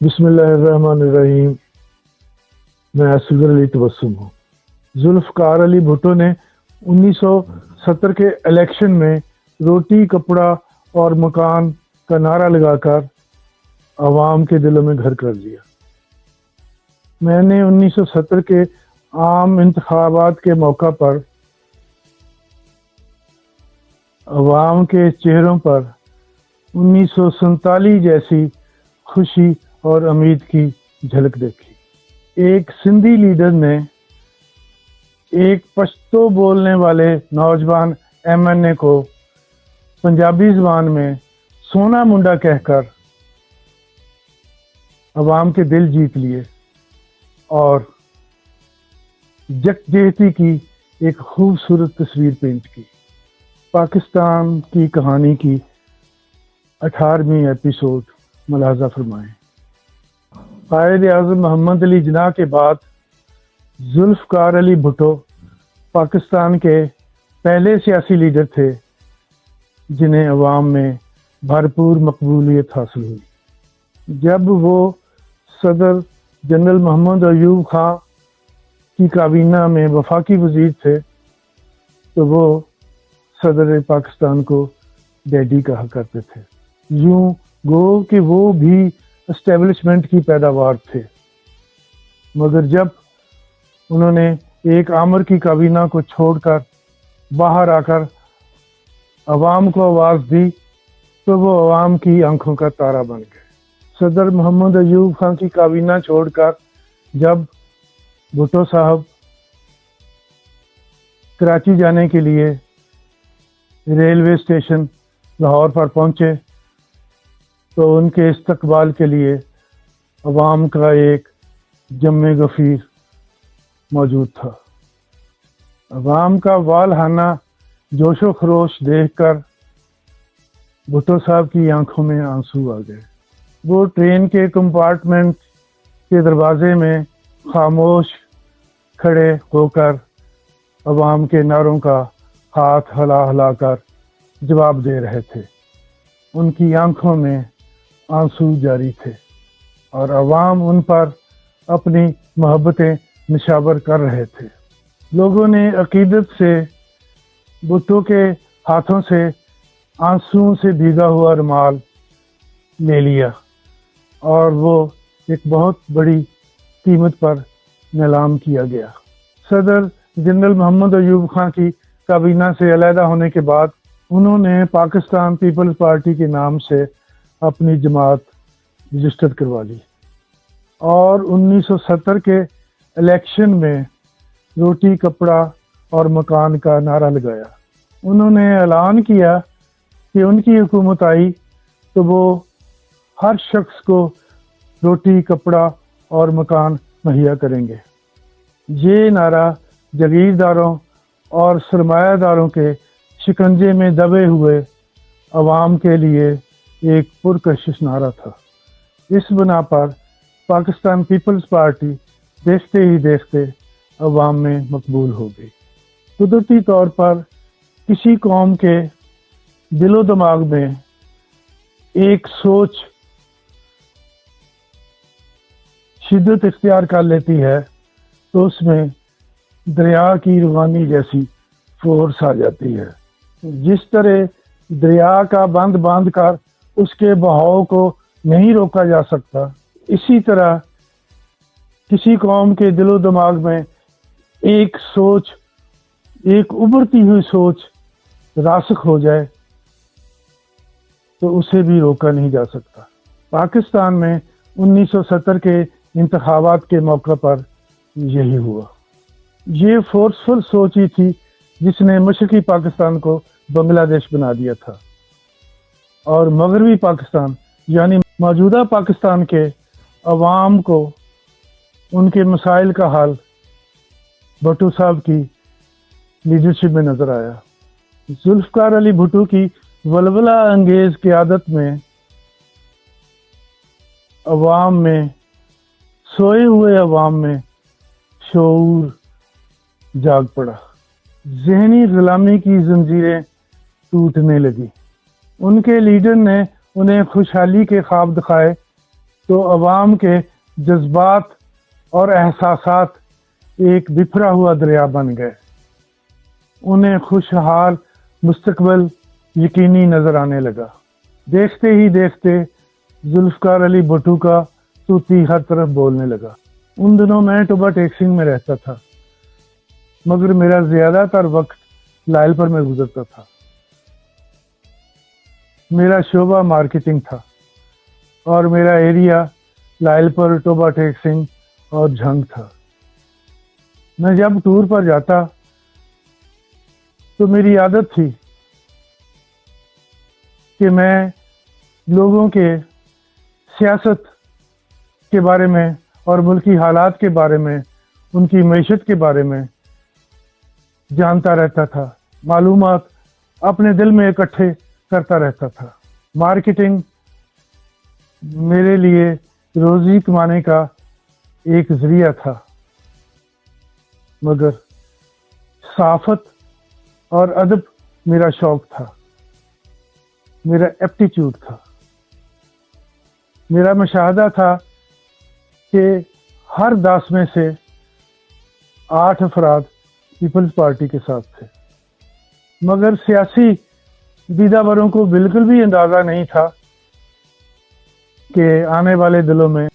بسم اللہ الرحمن الرحیم۔ میں اصغر علی تبسم ہوں۔ ذوالفقار علی بھٹو نے 1970 کے الیکشن میں روٹی کپڑا اور مکان کا نعرہ لگا کر عوام کے دلوں میں گھر کر لیا۔ میں نے 1970 کے عام انتخابات کے موقع پر عوام کے چہروں پر 1947 جیسی خوشی اور امید کی جھلک دیکھی۔ ایک سندھی لیڈر نے ایک پشتو بولنے والے نوجوان MNA کو پنجابی زبان میں سونا منڈا کہہ کر عوام کے دل جیت لیے اور یکجہتی کی ایک خوبصورت تصویر پینٹ کی۔ پاکستان کی کہانی کی 18ویں ایپیسوڈ ملاحظہ فرمائیں۔ قائد اعظم محمد علی جناح کے بعد ذوالفقار علی بھٹو پاکستان کے پہلے سیاسی لیڈر تھے جنہیں عوام میں بھرپور مقبولیت حاصل ہوئی۔ جب وہ صدر جنرل محمد ایوب خان کی کابینہ میں وفاقی وزیر تھے تو وہ صدر پاکستان کو ڈیڈی کہا کرتے تھے۔ یوں گو کہ وہ بھی اسٹیبلشمنٹ کی پیداوار تھے، مگر جب انہوں نے ایک آمر کی کابینہ کو چھوڑ کر باہر آ کر عوام کو آواز دی تو وہ عوام کی آنکھوں کا تارا بن گئے۔ صدر محمد ایوب خان کی کابینہ چھوڑ کر جب بھٹو صاحب کراچی جانے کے لیے ریلوے اسٹیشن لاہور پر پہنچے تو ان کے استقبال کے لیے عوام کا ایک جم غفیر موجود تھا۔ عوام کا والہانہ جوش و خروش دیکھ کر بھٹو صاحب کی آنکھوں میں آنسو آ گئے۔ وہ ٹرین کے کمپارٹمنٹ کے دروازے میں خاموش کھڑے ہو کر عوام کے نعروں کا ہاتھ ہلا ہلا کر جواب دے رہے تھے۔ ان کی آنکھوں میں آنسو جاری تھے اور عوام ان پر اپنی محبتیں نشاور کر رہے تھے۔ لوگوں نے عقیدت سے بھٹو کے ہاتھوں سے آنسوؤں سے بھیگا ہوا رومال لے لیا اور وہ ایک بہت بڑی قیمت پر نیلام کیا گیا۔ صدر جنرل محمد ایوب خان کی کابینہ سے علیحدہ ہونے کے بعد انہوں نے پاکستان پیپلز پارٹی کے نام سے اپنی جماعت رجسٹر کروا لی اور 1970 کے الیکشن میں روٹی کپڑا اور مکان کا نعرہ لگایا۔ انہوں نے اعلان کیا کہ ان کی حکومت آئی تو وہ ہر شخص کو روٹی کپڑا اور مکان مہیا کریں گے۔ یہ نعرہ جاگیرداروں اور سرمایہ داروں کے شکنجے میں دبے ہوئے عوام کے لیے ایک پرکشش نعرہ تھا۔ اس بنا پر پاکستان پیپلز پارٹی دیکھتے ہی دیکھتے عوام میں مقبول ہو گئی۔ قدرتی طور پر کسی قوم کے دل و دماغ میں ایک سوچ شدت اختیار کر لیتی ہے تو اس میں دریا کی روانی جیسی فورس آ جاتی ہے۔ جس طرح دریا کا بند باندھ کر اس کے بہاؤ کو نہیں روکا جا سکتا، اسی طرح کسی قوم کے دل و دماغ میں ایک سوچ، ایک ابھرتی ہوئی سوچ راسخ ہو جائے تو اسے بھی روکا نہیں جا سکتا۔ پاکستان میں 1970 کے انتخابات کے موقع پر یہی ہوا۔ یہ فورسفل سوچ ہی تھی جس نے مشرقی پاکستان کو بنگلہ دیش بنا دیا تھا اور مغربی پاکستان یعنی موجودہ پاکستان کے عوام کو ان کے مسائل کا حل بھٹو صاحب کی لیڈرشپ میں نظر آیا۔ ذوالفقار علی بھٹو کی ولولہ انگیز قیادت میں عوام میں، سوئے ہوئے عوام میں شعور جاگ پڑا۔ ذہنی غلامی کی زنجیریں ٹوٹنے لگی۔ ان کے لیڈر نے انہیں خوشحالی کے خواب دکھائے تو عوام کے جذبات اور احساسات ایک بکھرا ہوا دریا بن گئے. انہیں خوشحال مستقبل یقینی نظر آنے لگا. دیکھتے ہی دیکھتے ذوالفقار علی بھٹو کا طوطی ہر طرف بولنے لگا. ان دنوں میں ٹوبا ٹیکسنگ میں رہتا تھا، مگر میرا زیادہ تر وقت لائل پر میں گزرتا تھا. میرا شعبہ مارکیٹنگ تھا اور میرا ایریا لائل پر، ٹوبا ٹیکسنگ اور جھنگ تھا. میں جب ٹور پر جاتا تو میری عادت تھی کہ میں لوگوں کے سیاست کے بارے میں اور ملکی حالات کے بارے میں، ان کی معیشت کے بارے میں جانتا رہتا تھا، معلومات اپنے دل میں اکٹھے کرتا رہتا تھا. مارکیٹنگ میرے لیے روزی کمانے کا ایک ذریعہ تھا، مگر صحافت اور ادب میرا شوق تھا، میرا ایپٹیچیوڈ تھا. میرا مشاہدہ تھا کہ ہر 10 میں سے 8 افراد پیپلز پارٹی کے ساتھ تھے، مگر سیاسی دیدہ کو بالکل بھی اندازہ نہیں تھا کہ آنے والے دلوں میں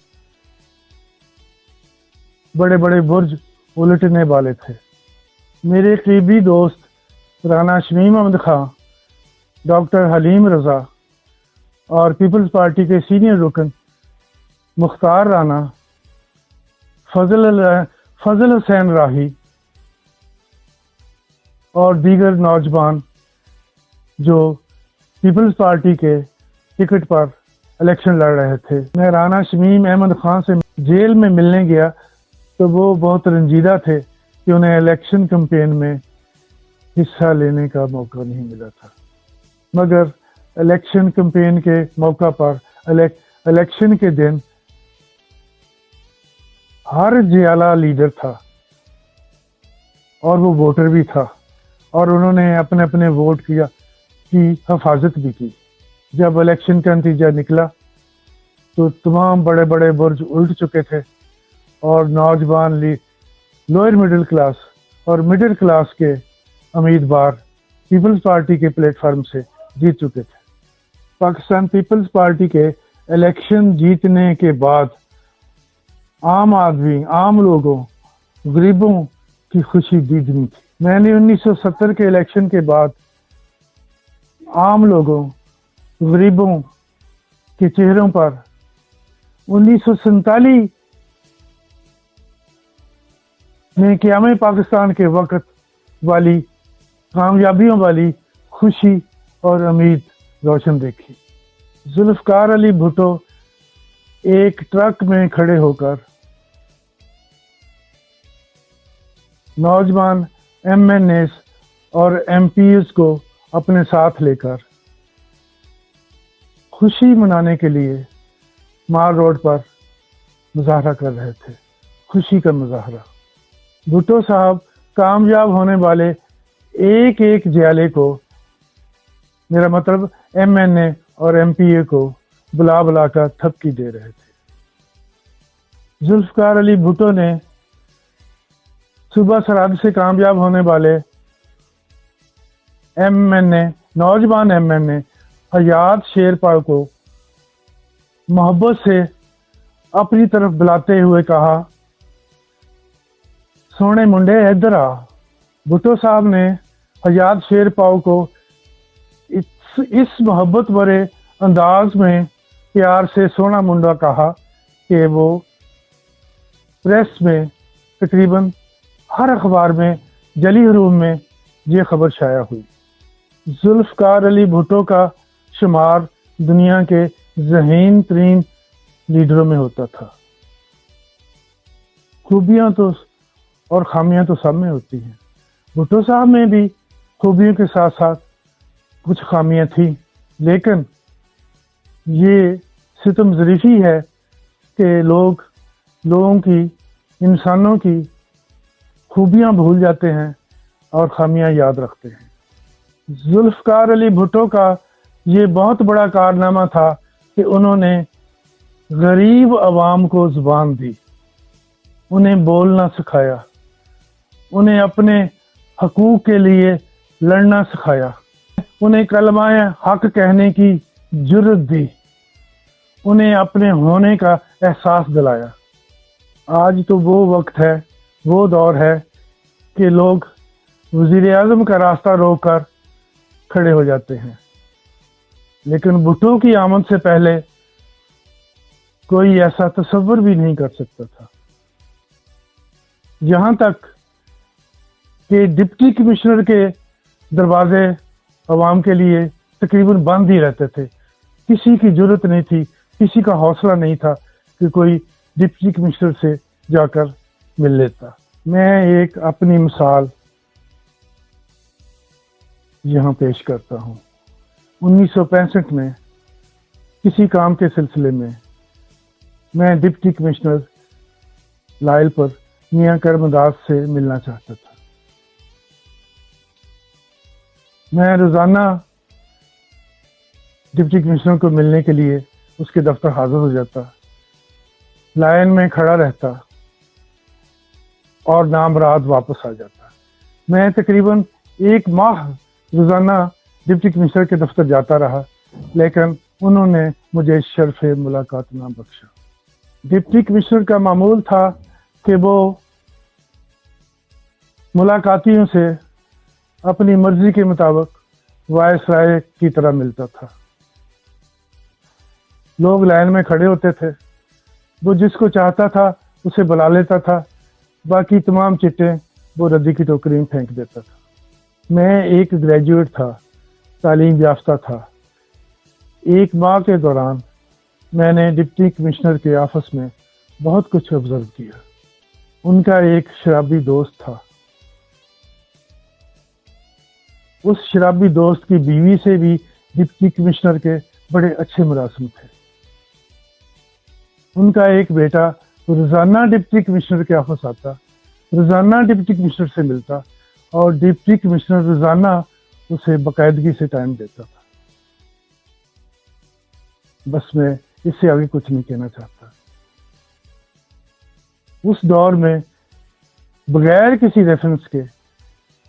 بڑے بڑے برج الٹنے والے تھے. میرے قریبی دوست رانا شمیم احمد خان، ڈاکٹر حلیم رضا اور پیپلز پارٹی کے سینئر رکن مختار رانا، فضل حسین راہی اور دیگر نوجوان جو پیپلز پارٹی کے ٹکٹ پر الیکشن لڑ رہے تھے. میں رانا شمیم احمد خان سے جیل میں ملنے گیا تو وہ بہت رنجیدہ تھے کہ انہیں الیکشن کمپین میں حصہ لینے کا موقع نہیں ملا تھا. مگر الیکشن کمپین کے موقع پر الیکشن کے دن ہر جیالہ لیڈر تھا اور وہ ووٹر بھی تھا، اور انہوں نے اپنے اپنے ووٹ کی حفاظت بھی کی. جب الیکشن کا نتیجہ نکلا تو تمام بڑے بڑے برج الٹ چکے تھے اور نوجوان لوئر مڈل کلاس اور مڈل کلاس کے امیدوار پیپلز پارٹی کے پلیٹ فارم سے جیت چکے تھے. پاکستان پیپلز پارٹی کے الیکشن جیتنے کے بعد عام آدمی، عام لوگوں، غریبوں کی خوشی دیدنی تھی. میں نے 1970 کے الیکشن کے بعد عام لوگوں، غریبوں کے چہروں پر 1947 میں قیام پاکستان کے وقت والی کامیابیوں والی خوشی اور امید روشن دیکھی. ذوالفقار علی بھٹو ایک ٹرک میں کھڑے ہو کر نوجوان ایم این ایز اور ایم پیز کو اپنے ساتھ لے کر خوشی منانے کے لیے مال روڈ پر مظاہرہ کر رہے تھے، خوشی کا مظاہرہ. بھٹو صاحب کامیاب ہونے والے ایک ایک جیالے کو، میرا مطلب ایم این اے اور ایم پی اے کو بلا بلا کر تھپکی دے رہے تھے. ذوالفقار علی بھٹو نے صوبہ سرحد سے کامیاب ہونے والے ایم این اے، نوجوان ایم این اے حیات شیرپا کو محبت سے اپنی طرف بلاتے ہوئے کہا، سونے منڈے ادھر آ. بھٹو صاحب نے حیات شیرپا کو اس محبت بھرے انداز میں پیار سے سونا منڈا کہا کہ وہ پریس میں تقریباً ہر اخبار میں جلی حروف میں یہ خبر شائع ہوئی. ذوالفقار علی بھٹو کا شمار دنیا کے ذہین ترین لیڈروں میں ہوتا تھا. خوبیاں تو اور خامیاں تو سب میں ہوتی ہیں. بھٹو صاحب میں بھی خوبیوں کے ساتھ ساتھ کچھ خامیاں تھیں، لیکن یہ ستم ظریفی ہے کہ لوگوں کی، انسانوں کی خوبیاں بھول جاتے ہیں اور خامیاں یاد رکھتے ہیں. ذوالفقار علی بھٹو کا یہ بہت بڑا کارنامہ تھا کہ انہوں نے غریب عوام کو زبان دی، انہیں بولنا سکھایا، انہیں اپنے حقوق کے لیے لڑنا سکھایا، انہیں کلمہ حق کہنے کی جرت دی، انہیں اپنے ہونے کا احساس دلایا۔ آج تو وہ وقت ہے، وہ دور ہے کہ لوگ وزیر اعظم کا راستہ روک کر کھڑے ہو جاتے ہیں، لیکن بھٹو کی آمد سے پہلے کوئی ایسا تصور بھی نہیں کر سکتا تھا۔ یہاں تک کہ ڈپٹی کمشنر کے دروازے عوام کے لیے تقریباً بند ہی رہتے تھے، کسی کی جرت نہیں تھی، کسی کا حوصلہ نہیں تھا کہ کوئی ڈپٹی کمشنر سے جا کر مل لیتا۔ میں ایک اپنی مثال یہاں پیش کرتا ہوں۔ 1965 میں کسی کام کے سلسلے میں میں ڈپٹی کمشنر لائل پر میاں کرمداس سے ملنا چاہتا تھا۔ میں روزانہ ڈپٹی کمشنر کو ملنے کے لیے اس کے دفتر حاضر ہو جاتا، لائن میں کھڑا رہتا اور نامراد واپس آ جاتا۔ میں تقریباً 1 ماہ روزانہ ڈپٹی کمشنر کے دفتر جاتا رہا، لیکن انہوں نے مجھے شرف ملاقات نہ بخشا۔ ڈپٹی کمشنر کا معمول تھا کہ وہ ملاقاتیوں سے اپنی مرضی کے مطابق وائس رائے کی طرح ملتا تھا۔ لوگ لائن میں کھڑے ہوتے تھے، وہ جس کو چاہتا تھا اسے بلا لیتا تھا، باقی تمام چٹیں وہ ردی کی ٹوکری میں پھینک دیتا تھا۔ میں ایک گریجویٹ تھا، تعلیم یافتہ تھا۔ 1 ماہ کے دوران میں نے ڈپٹی کمشنر کے آفس میں بہت کچھ آبزرو کیا۔ ان کا ایک شرابی دوست تھا، اس شرابی دوست کی بیوی سے بھی ڈپٹی کمشنر کے بڑے اچھے مراسم تھے۔ ان کا ایک بیٹا روزانہ ڈپٹی کمشنر کے آفس آتا، روزانہ ڈپٹی کمشنر سے ملتا، اور ڈپٹی کمشنر روزانہ اسے باقاعدگی سے ٹائم دیتا تھا۔ بس میں اس سے آگے کچھ نہیں کہنا چاہتا۔ اس دور میں بغیر کسی ریفرنس کے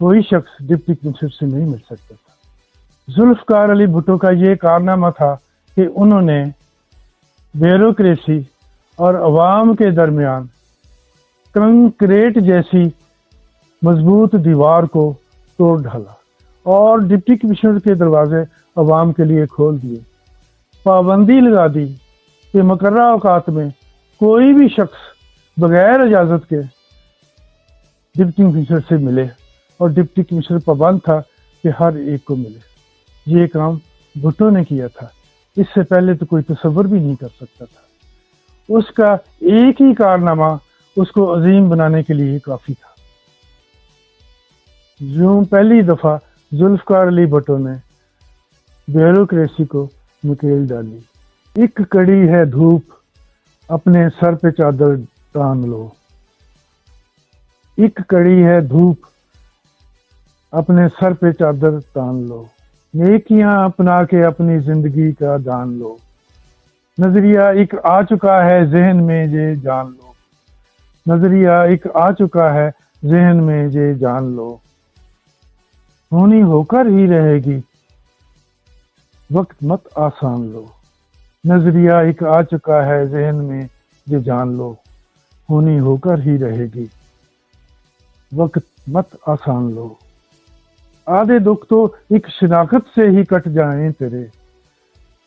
کوئی شخص ڈپٹی کمشنر سے نہیں مل سکتا تھا۔ ذوالفقار علی بھٹو کا یہ کارنامہ تھا کہ انہوں نے بیوروکریسی اور عوام کے درمیان کنکریٹ جیسی مضبوط دیوار کو توڑ ڈالا اور ڈپٹی کمشنر کے دروازے عوام کے لیے کھول دیے۔ پابندی لگا دی کہ مقررہ اوقات میں کوئی بھی شخص بغیر اجازت کے ڈپٹی کمشنر سے ملے، اور ڈپٹی کمشنر پابند تھا کہ ہر ایک کو ملے۔ یہ کام بھٹو نے کیا تھا، اس سے پہلے تو کوئی تصور بھی نہیں کر سکتا تھا۔ اس کا ایک ہی کارنامہ اس کو عظیم بنانے کے لیے کافی تھا۔ یوں پہلی دفعہ ذوالفقار علی بھٹو نے بیوروکریسی کو نکیل ڈالی۔ ایک کڑی ہے دھوپ، اپنے سر پہ چادر تان لو۔ ایک کڑی ہے دھوپ، اپنے سر پہ چادر تان لو۔ نیکیاں اپنا کے اپنی زندگی کا دان لو۔ نظریہ ایک آ چکا ہے ذہن میں، یہ جان لو۔ نظریہ ایک آ چکا ہے ذہن میں، یہ جان لو۔ ہونی ہو کر ہی رہے گی، وقت مت آسان لو۔ نظریہ ایک آ چکا ہے ذہن میں، یہ جان لو۔ ہونی ہو کر ہی رہے گی، وقت مت آسان لو۔ آدھے دکھ تو ایک شناخت سے ہی کٹ جائیں تیرے،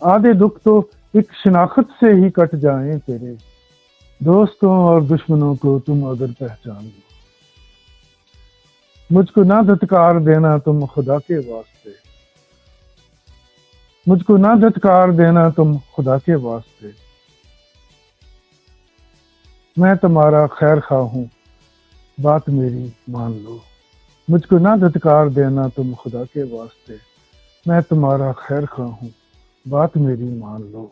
آدھے دکھ تو ایک شناخت سے ہی کٹ جائیں تیرے۔ دوستوں اور دشمنوں کو تم اگر پہچان لو۔ مجھ کو نہ دھتکار دینا تم خدا کے واسطے، مجھ کو نہ دھتکار دینا تم خدا کے واسطے۔ میں تمہارا خیر خواہ ہوں، بات میری مان لو۔ مجھ کو نہ دھتکار دینا تم خدا کے واسطے، میں تمہارا خیر خواہ ہوں، بات میری مان لو۔